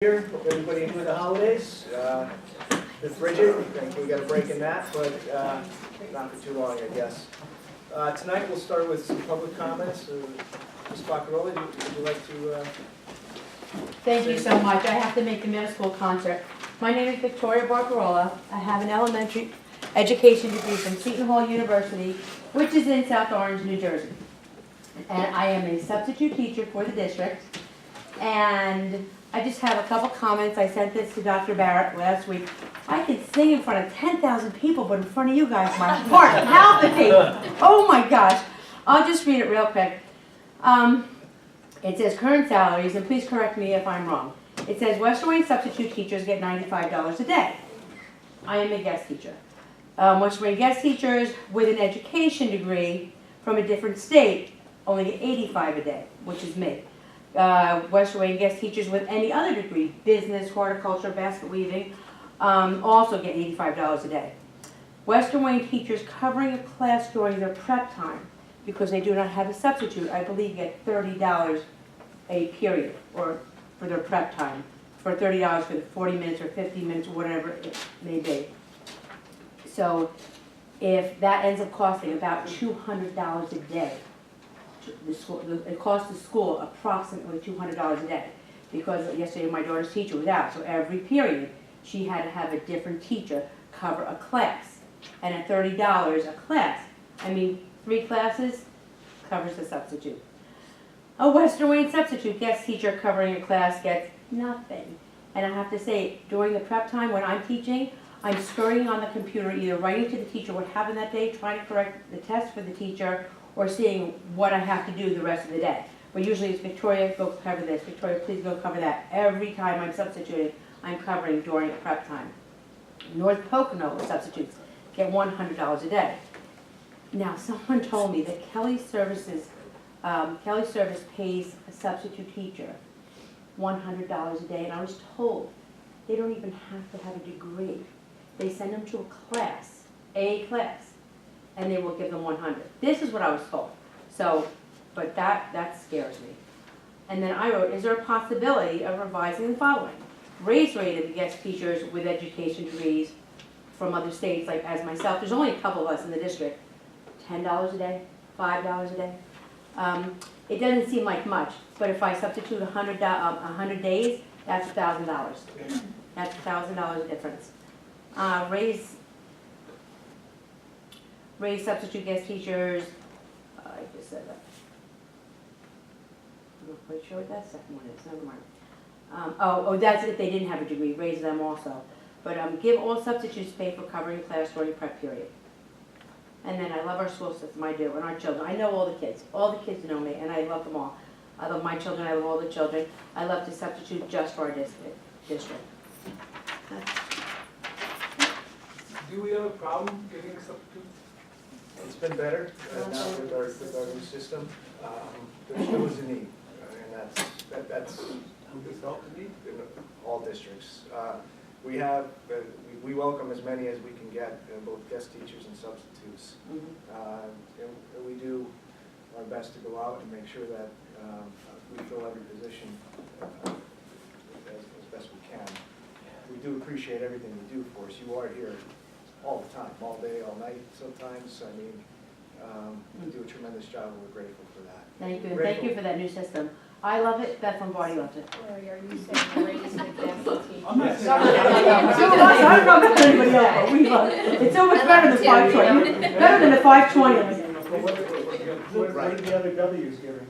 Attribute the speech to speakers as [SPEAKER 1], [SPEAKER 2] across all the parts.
[SPEAKER 1] Here, hope everybody enjoyed the holidays. Been frigid, I think we got a break in that, but not for too long, I guess. Tonight we'll start with some public comments. Ms. Baccarola, would you like to?
[SPEAKER 2] Thank you so much. I have to make the middle school concert. My name is Victoria Barcarola. I have an elementary education degree from Seton Hall University, which is in South Orange, New Jersey. And I am a substitute teacher for the district. And I just have a couple comments. I sent this to Dr. Barrett last week. I can sing in front of 10,000 people, but in front of you guys, my heart palpitates. Oh my gosh. I'll just read it real quick. It says current salaries, and please correct me if I'm wrong. It says Western Wayne substitute teachers get $95 a day. I am a guest teacher. Western Wayne guest teachers with an education degree from a different state only get $85 a day, which is me. Western Wayne guest teachers with any other degree, business, horticulture, basket weaving, also get $85 a day. Western Wayne teachers covering a class during their prep time, because they do not have a substitute, I believe get $30 a period, or for their prep time, for $30 for the 40 minutes or 50 minutes or whatever it may be. So if that ends up costing about $200 a day, it costs the school approximately $200 a day, because yesterday my daughter's teacher was out, so every period she had to have a different teacher cover a class, and at $30 a class, I mean 3 classes covers the substitute. A Western Wayne substitute guest teacher covering a class gets nothing, and I have to say, during the prep time when I'm teaching, I'm scurrying on the computer, either writing to the teacher what happened that day, trying to correct the test for the teacher, or seeing what I have to do the rest of the day. But usually it's Victoria, go cover this, Victoria, please go cover that. Every time I'm substituting, I'm covering during prep time. North Pocono substitutes get $100 a day. Now, someone told me that Kelly Service pays a substitute teacher $100 a day, and I was told they don't even have to have a degree. They send them to a class, and they will give them $100. This is what I was told. So, but that scares me. And then I wrote, is there a possibility of revising the following? Raise rate of the guest teachers with education degrees from other states, like as myself. There's only a couple of us in the district. $10 a day, $5 a day. It doesn't seem like much, but if I substitute 100 days, that's $1,000. That's $1,000 difference. Raise substitute guest teachers, I just said that. I'm not quite sure what that second one is, never mind. That's if they didn't have a degree, raise them also. But give all substitutes pay for covering class during prep period. And then I love our school system, I do, and our children. I know all the kids know me, and I love them all. I love my children, I love all the children. I love to substitute just for our district.
[SPEAKER 3] Do we have a problem getting substitutes?
[SPEAKER 1] It's been better now with our new system. There still is a need, and that's
[SPEAKER 3] Who does help the need?
[SPEAKER 1] in all districts. We welcome as many as we can get, both guest teachers and substitutes. And we do our best to go out and make sure that we fill every position as best we can. We do appreciate everything you do for us. You are here all the time, all day, all night sometimes. I mean, you do a tremendous job, and we're grateful for that.
[SPEAKER 2] Thank you, and thank you for that new system. I love it, Beth Lombardi loves it.
[SPEAKER 4] Larry, are you saying raise the guest teacher?
[SPEAKER 3] I'm not saying.
[SPEAKER 2] I don't know about anybody else, but we love it. It's so much better than 520. Better than the 520.
[SPEAKER 5] What are the other W's giving?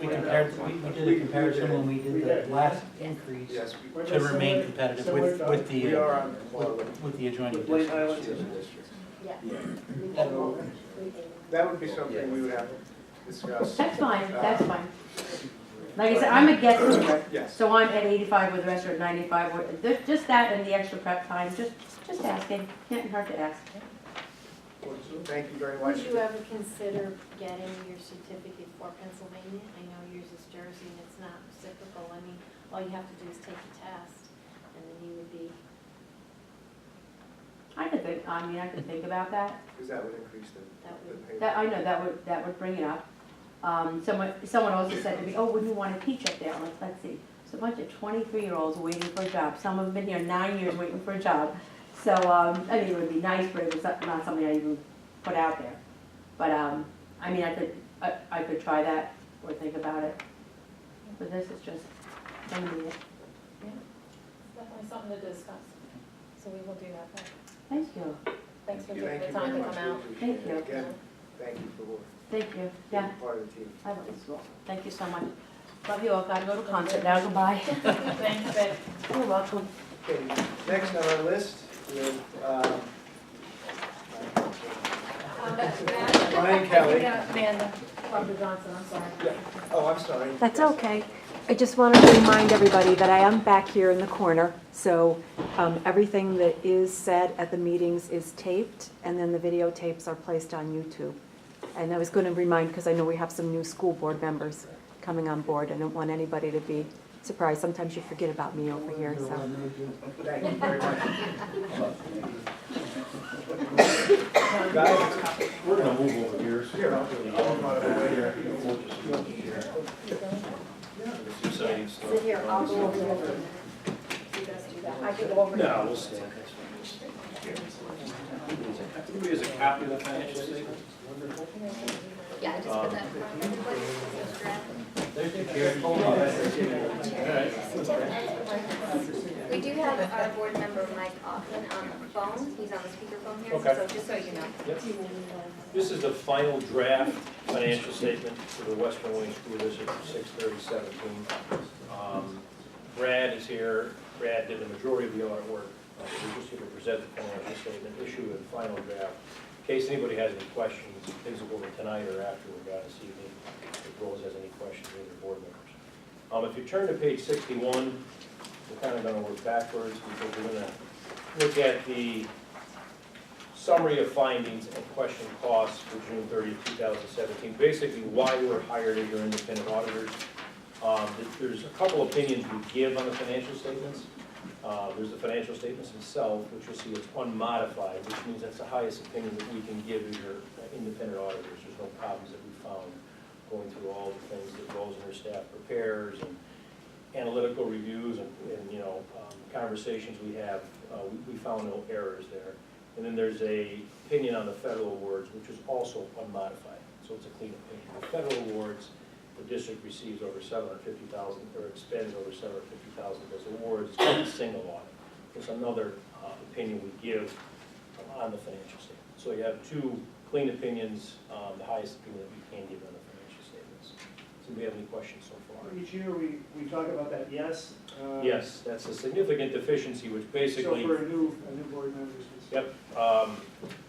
[SPEAKER 6] We did a comparison when we did the last increase
[SPEAKER 1] Yes,
[SPEAKER 6] to remain competitive with
[SPEAKER 1] we
[SPEAKER 6] the
[SPEAKER 1] are on par
[SPEAKER 6] with the adjoining
[SPEAKER 5] Blaine Island
[SPEAKER 6] districts.
[SPEAKER 4] Yeah.
[SPEAKER 1] That would be something we would have to discuss.
[SPEAKER 2] That's fine, that's fine. Like I said, I'm a guest teacher,
[SPEAKER 1] Yes.
[SPEAKER 2] so I'm at 85 with the rest are at 95. Just that and the extra prep time, just asking. Can't hurt to ask.
[SPEAKER 1] Thank you very much.
[SPEAKER 4] Would you ever consider getting your certificate for Pennsylvania? I know yours is Jersey and it's not reciprocal. I mean, all you have to do is take the test and then you would be.
[SPEAKER 2] I could think about that.
[SPEAKER 1] Because that would increase the pay.
[SPEAKER 2] I know that would bring it up. Someone also said to me, oh, wouldn't you want to teach up there? I'm like, let's see. It's a bunch of 23-year-olds waiting for a job. Some have been here 9 years waiting for a job. So, I mean, it would be nice, but it was not something I even put out there. But, I mean, I could try that or think about it. But this is just, I need it.
[SPEAKER 4] Yeah, it's definitely something to discuss, so we will do that. But
[SPEAKER 2] Thank you.
[SPEAKER 4] thanks for
[SPEAKER 1] Thank
[SPEAKER 4] taking the
[SPEAKER 1] you
[SPEAKER 4] time
[SPEAKER 1] very
[SPEAKER 4] to
[SPEAKER 1] much.
[SPEAKER 4] come
[SPEAKER 1] We
[SPEAKER 4] out.
[SPEAKER 1] appreciate it.
[SPEAKER 2] Thank you.
[SPEAKER 1] Again, thank you for
[SPEAKER 2] Thank you.
[SPEAKER 1] being
[SPEAKER 2] Yeah,
[SPEAKER 1] part of the team.
[SPEAKER 2] I love this school. Thank you so much. Love you all. Gotta go to concert now. Goodbye.
[SPEAKER 4] Thanks, Vic.
[SPEAKER 2] You're welcome.
[SPEAKER 1] Okay, next on our list, we have, Brian Kelly.
[SPEAKER 4] Amanda, Dr. Johnson, I'm sorry.
[SPEAKER 1] Oh, I'm sorry.
[SPEAKER 7] That's okay. I just wanted to remind everybody that I am back here in the corner, so everything that is said at the meetings is taped, and then the videotapes are placed on YouTube. And I was going to remind, because I know we have some new school board members coming on board, and I don't want anybody to be surprised. Sometimes you forget about me over here, so.
[SPEAKER 1] Thank you very much. Guys,
[SPEAKER 8] We're gonna move over here.
[SPEAKER 1] here, I'll move out of the way here.
[SPEAKER 4] Sit here, I'll go over there. You guys do that. I can go over there.
[SPEAKER 8] No, we'll stay. Everybody has a copy of the financial statement?
[SPEAKER 4] Yeah, I just put that in front of everybody.
[SPEAKER 9] We do have our board member Mike Hoffman on the phone. He's on the speakerphone here,
[SPEAKER 8] Okay.
[SPEAKER 9] so just so you know.
[SPEAKER 8] Yep. This is the final draft financial statement for the Western Wayne School District for 6/30/17. Brad is here. Brad did the majority of the audit work. We're just here to present the financial statement, issue a final draft. In case anybody has any questions, things will go over tonight or after we're done this evening. If Rose has any questions, any of the board members. If you turn to page 61, we're kind of going to work backwards because we're going to look at the summary of findings and question costs for June 30th, 2017. Basically, why we're hired as your independent auditors. There's a couple opinions we give on the financial statements. There's the financial statements themselves, which you'll see is unmodified, which means that's the highest opinion that we can give as your independent auditors. There's no problems that we found going through all the things that Rose and her staff prepares and analytical reviews and conversations we have. We found no errors there. And then there's a opinion on the federal awards, which is also unmodified. So it's a clean opinion. The federal awards, the district receives over $750,000 or expends over $750,000 as awards. It's called a single audit. There's another opinion we give on the financial statement. So you have two clean opinions, the highest opinion that we can give on the financial statements. So do we have any questions so far?
[SPEAKER 5] Each year, we talk about that, yes?
[SPEAKER 8] Yes, that's a significant deficiency, which basically.
[SPEAKER 5] So for a new board member.
[SPEAKER 8] Yep.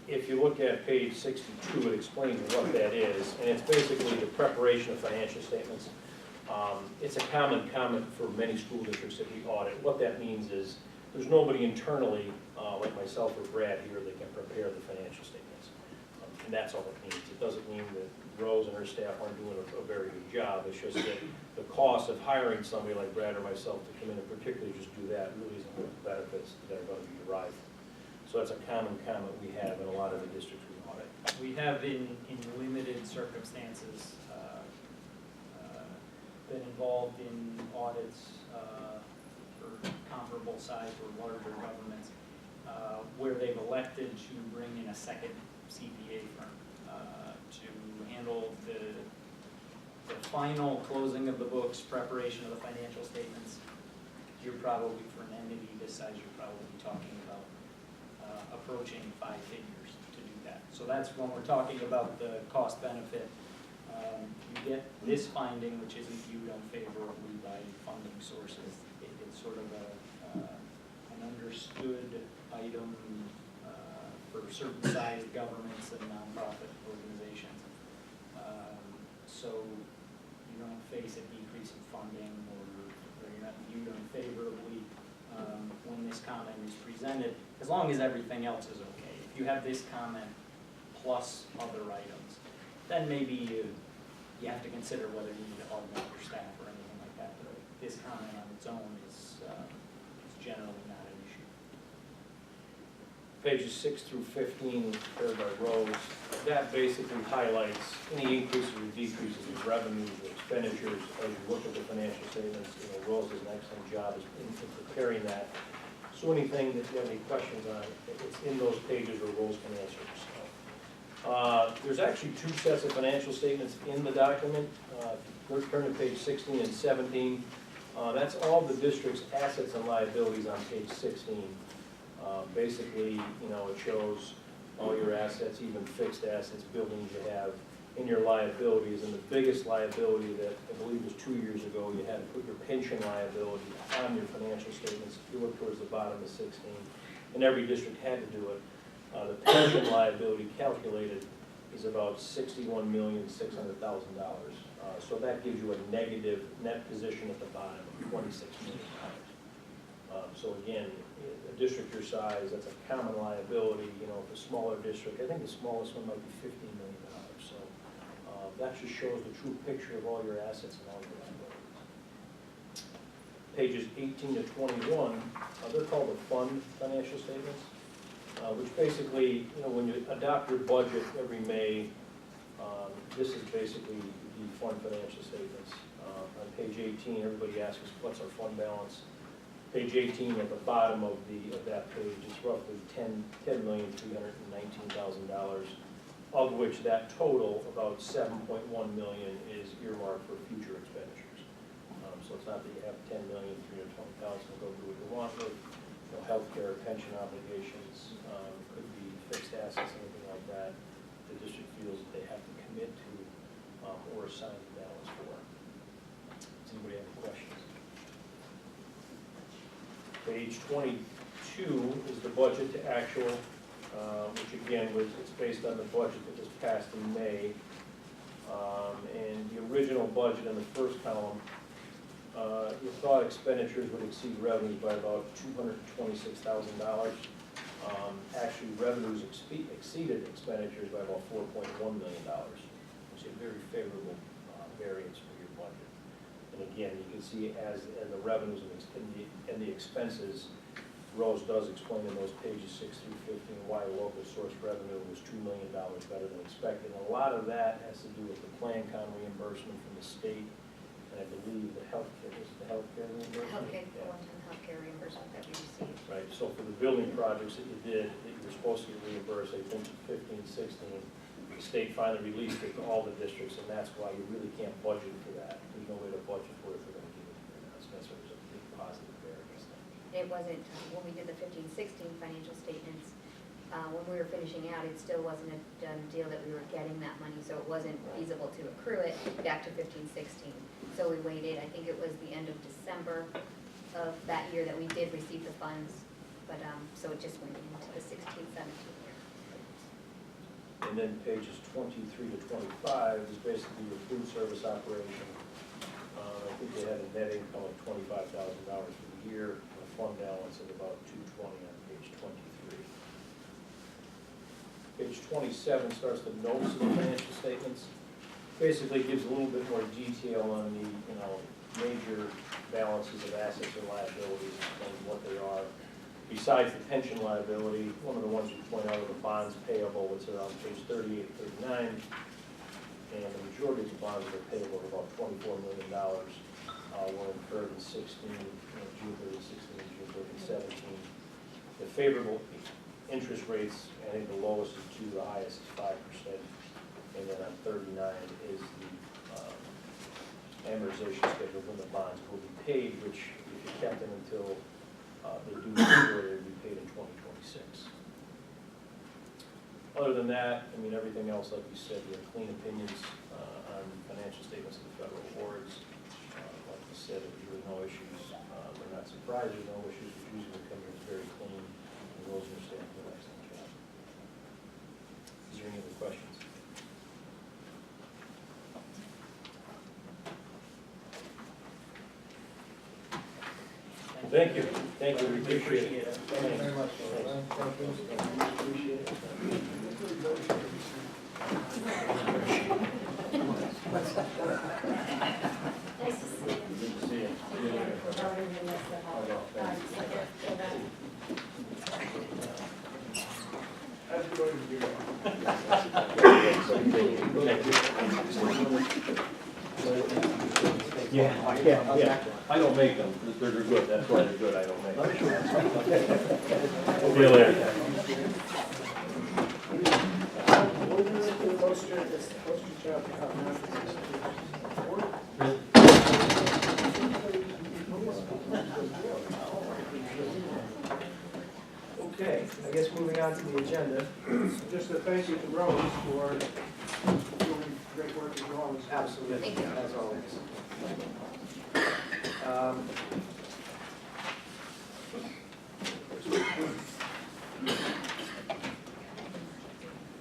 [SPEAKER 8] If you look at page 62, it explains what that is, and it's basically the preparation of financial statements. It's a common comment for many school districts that we audit. What that means is there's nobody internally, like myself or Brad here, that can prepare the financial statements. And that's all it means. It doesn't mean that Rose and her staff aren't doing a very good job. It's just that the cost of hiring somebody like Brad or myself to come in and particularly just do that really isn't worth the benefits that are going to be derived. So that's a common comment we have in a lot of the districts we audit.
[SPEAKER 10] We have in limited circumstances been involved in audits for comparable size or larger governments where they've elected to bring in a second CPA firm to handle the final closing of the books, preparation of the financial statements. You're probably, for an entity this size, you're probably talking about approaching 5 figures to do that. So that's when we're talking about the cost benefit. You get this finding, which isn't viewed unfavorably by funding sources. It's sort of an understood item for certain sized governments and nonprofit organizations. So you don't face a decrease in funding or you're not viewed unfavorably when this comment is presented, as long as everything else is okay. If you have this comment plus other items, then maybe you have to consider whether you need to augment your staff or anything like that. But this comment on its own is generally not an issue.
[SPEAKER 8] pages 6 through 15, prepared by Rose, that basically highlights any increases or decreases in revenues or expenditures as you look at the financial statements. Rose does an excellent job in preparing that. So anything that you have any questions on, it's in those pages where Rose can answer. So, there's actually 2 sets of financial statements in the document. Let's turn to page 16 and 17. That's all the district's assets and liabilities on page 16. Basically, it shows all your assets, even fixed assets, buildings you have, in your liabilities. And the biggest liability that I believe was 2 years ago, you had to put your pension liability on your financial statements. If you look towards the bottom of 16, and every district had to do it. The pension liability calculated is about $61,600,000. So that gives you a negative net position at the bottom of $26 million. So again, a district your size, that's a common liability. If a smaller district, I think the smallest one might be $15 million. So that just shows the true picture of all your assets and all your liabilities. Pages 18 to 21, they're called the fund financial statements, which basically, when you adopt your budget every May, this is basically the fund financial statements. On page 18, everybody asks us, what's our fund balance? Page 18 at the bottom of that page is roughly $10,319,000, of which that total, about $7.1 million, is earmarked for future expenditures. So it's not that you have $10,320,000 to go do what you want with. Healthcare, pension obligations, could be fixed assets, anything like that. The district feels that they have to commit to or assign the balance for. Does anybody have any questions? Page 22 is the budget to actual, which again it's based on the budget that was passed in May. And the original budget in the first column, you thought expenditures would exceed revenues by about $226,000. Actually, revenues exceeded expenditures by about $4.1 million, which is a very favorable variance for your budget. And again, you can see as the revenues and the expenses, Rose does explain in those pages 6 through 15 why local source revenue was $2 million better than expected. And a lot of that has to do with the PlanCon reimbursement from the state, and I believe the healthcare reimbursement.
[SPEAKER 9] One-time healthcare reimbursement that we received.
[SPEAKER 8] Right, so for the building projects that you did, that you were supposed to get reimbursed, I think 15, 16, the state finally released it to all the districts, and that's why you really can't budget for that. There's no way to budget for it if we're going to give it to you. So that's why there's a big positive variance there.
[SPEAKER 9] It wasn't, when we did the 15-16 financial statements, when we were finishing out, it still wasn't a done deal that we were getting that money, so it wasn't feasible to accrue it back to 15-16. So we waited, I think it was the end of December of that year that we did receive the funds, but, so it just went into the 16-17 year.
[SPEAKER 8] And then pages 23 to 25 is basically your food service operation. I think they had a net income of $25,000 for the year, a fund balance of about $220 on page 23. Page 27 starts the notes of the financial statements. Basically gives a little bit more detail on the major balances of assets and liabilities and what they are. Besides the pension liability, one of the ones we point out are the bonds payable, which are on page 38 and 39. And the majority of the bonds that are payable are about $24 million. Were incurred in 16, June 30, 16, June 30, 17. The favorable interest rates, I think the lowest is 2, the highest is 5%. And then on 39 is the amortization schedule when the bonds will be paid, which if you kept them until they do mature, they will be paid in 2026. Other than that, I mean, everything else, like we said, we have clean opinions on financial statements of the federal boards. Like we said, there's really no issues. We're not surprised there's no issues, because usually the opinion is very clean, and those are staff do an excellent job. Is there any other questions? Thank you. Thank you. We appreciate it.
[SPEAKER 1] Thank you very much. Thank you. Appreciate it.
[SPEAKER 4] Nice to see you.
[SPEAKER 8] Good to see you. See you later.
[SPEAKER 4] We're
[SPEAKER 8] Yeah. I don't make them, they're good, that's why they're good, I don't make them. See you later.
[SPEAKER 1] What is the poster, this poster job? Okay, I guess moving on to the agenda.
[SPEAKER 5] Just a thank you to Rose for doing great work as always.
[SPEAKER 1] Absolutely,
[SPEAKER 9] Thank you.
[SPEAKER 1] as always.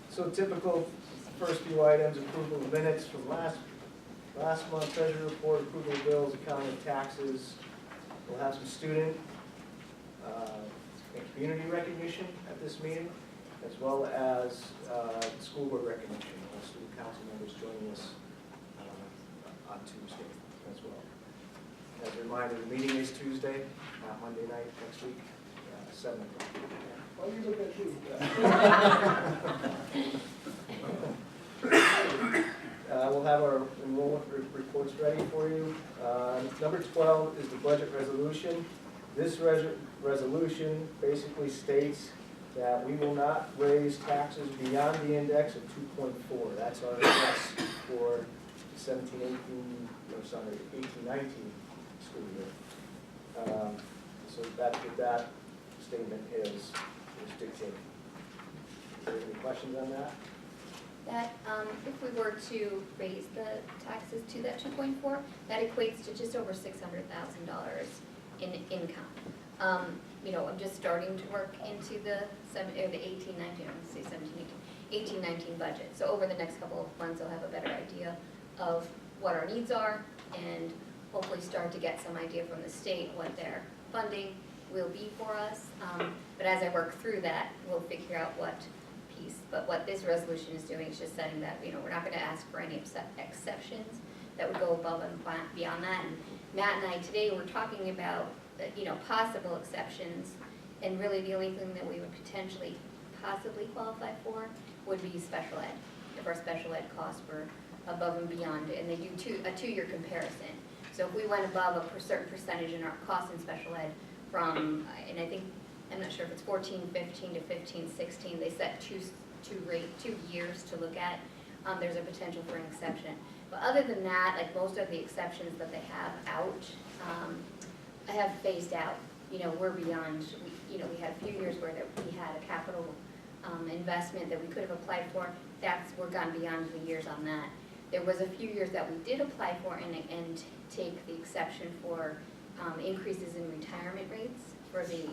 [SPEAKER 1] So typical first few items, approval of minutes from last month, treasury report, approval of bills, accounting of taxes. We'll have some student and community recognition at this meeting, as well as school board recognition. We'll have student council members joining us on Tuesday as well. As a reminder, the meeting is Tuesday, not Monday night next week, 7 o'clock.
[SPEAKER 5] Why do you look at you?
[SPEAKER 1] We'll have our enrollment reports ready for you. Number 12 is the budget resolution. This resolution basically states that we will not raise taxes beyond the index of 2.4. That's our index for 18-19 school year. So that's what that statement is dictated. Is there any questions on that?
[SPEAKER 9] That, if we were to raise the taxes to that 2.4, that equates to just over $600,000 in income. You know, I'm just starting to work into the 18-19 budget. So over the next couple of months, I'll have a better idea of what our needs are and hopefully start to get some idea from the state what their funding will be for us. But as I work through that, we'll figure out what piece. But what this resolution is doing is just setting that, you know, we're not going to ask for any exceptions that would go above and beyond that. And Matt and I today were talking about, you know, possible exceptions, and really the only thing that we would potentially possibly qualify for would be special ed, if our special ed costs were above and beyond, and they do a two-year comparison. So if we went above a certain percentage in our costs in special ed from, and I think, I'm not sure if it's 14-15 to 15-16, they set two years to look at. There's a potential for an exception. But other than that, like most of the exceptions that they have out, I have phased out. You know, we're beyond, we had a few years where we had a capital investment that we could have applied for. We're gone beyond the years on that. There was a few years that we did apply for and take the exception for increases in retirement rates for the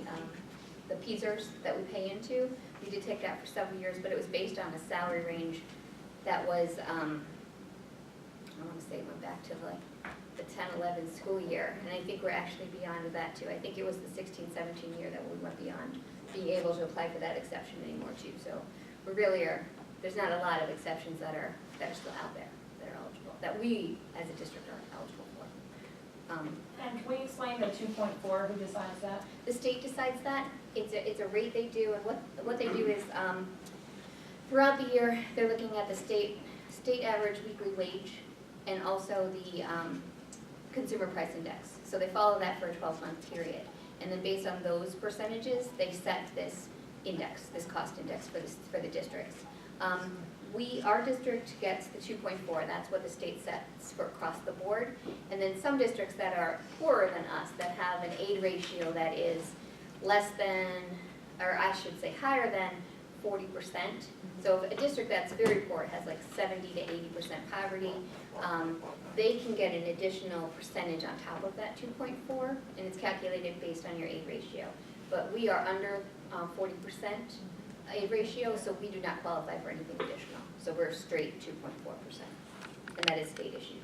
[SPEAKER 9] PSERs that we pay into. We did take that for several years, but it was based on a salary range that was, I want to say it went back to like the 10-11 school year, and I think we're actually beyond that too. I think it was the 16-17 year that we went beyond being able to apply for that exception anymore too. So we really are, there's not a lot of exceptions that are still out there that are eligible, that we as a district are eligible for.
[SPEAKER 11] And can we explain the 2.4, who decides that?
[SPEAKER 9] The state decides that. It's a rate they do, and what they do is throughout the year they're looking at the state average weekly wage and also the consumer price index. So they follow that for a 12-month period, and then based on those percentages, they set this index, this cost index for the districts. Our district gets the 2.4, that's what the state sets for across the board. And then some districts that are poorer than us, that have an aid ratio that is less than, or I should say higher than 40%. So if a district that's very poor has like 70 to 80% poverty, they can get an additional percentage on top of that 2.4, and it's calculated based on your aid ratio. But we are under 40% aid ratio, so we do not qualify for anything additional. So we're straight 2.4%, and that is state issued.